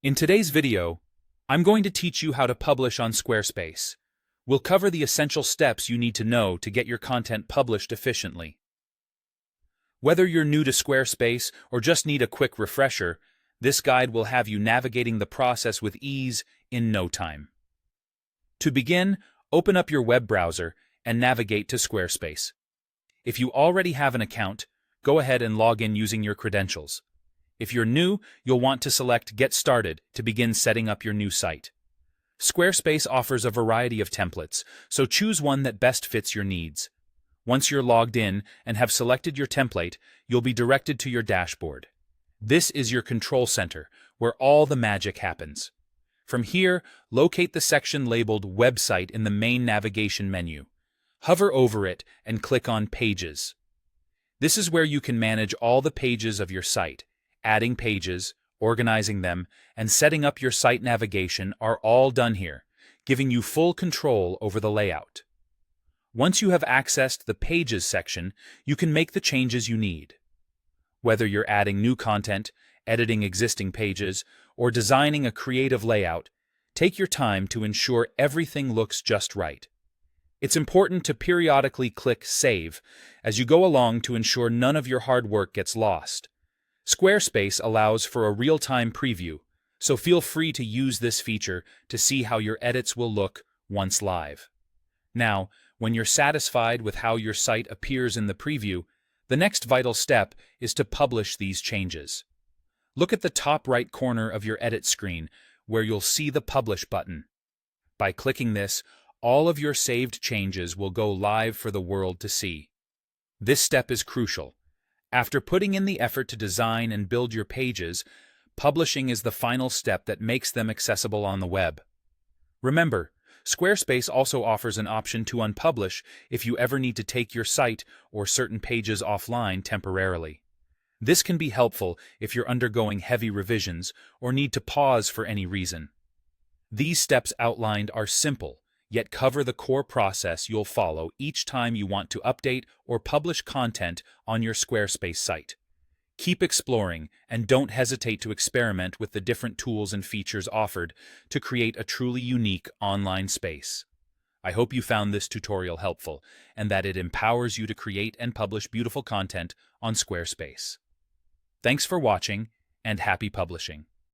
In today's video, I'm going to teach you how to publish on Squarespace. We'll cover the essential steps you need to know to get your content published efficiently. Whether you're new to Squarespace or just need a quick refresher, this guide will have you navigating the process with ease in no time. To begin, open up your web browser and navigate to Squarespace. If you already have an account, go ahead and log in using your credentials. If you're new, you'll want to select Get Started to begin setting up your new site. Squarespace offers a variety of templates, so choose one that best fits your needs. Once you're logged in and have selected your template, you'll be directed to your dashboard. This is your control center, where all the magic happens. From here, locate the section labeled Website in the main navigation menu. Hover over it and click on Pages. This is where you can manage all the pages of your site. Adding pages, organizing them, and setting up your site navigation are all done here, giving you full control over the layout. Once you have accessed the Pages section, you can make the changes you need. Whether you're adding new content, editing existing pages, or designing a creative layout, take your time to ensure everything looks just right. It's important to periodically click Save as you go along to ensure none of your hard work gets lost. Squarespace allows for a real-time preview, so feel free to use this feature to see how your edits will look once live. Now, when you're satisfied with how your site appears in the preview, the next vital step is to publish these changes. Look at the top right corner of your edit screen, where you'll see the Publish button. By clicking this, all of your saved changes will go live for the world to see. This step is crucial. After putting in the effort to design and build your pages, publishing is the final step that makes them accessible on the web. Remember, Squarespace also offers an option to unpublish if you ever need to take your site or certain pages offline temporarily. This can be helpful if you're undergoing heavy revisions or need to pause for any reason. These steps outlined are simple, yet cover the core process you'll follow each time you want to update or publish content on your Squarespace site. Keep exploring and don't hesitate to experiment with the different tools and features offered to create a truly unique online space. I hope you found this tutorial helpful and that it empowers you to create and publish beautiful content on Squarespace. Thanks for watching and happy publishing.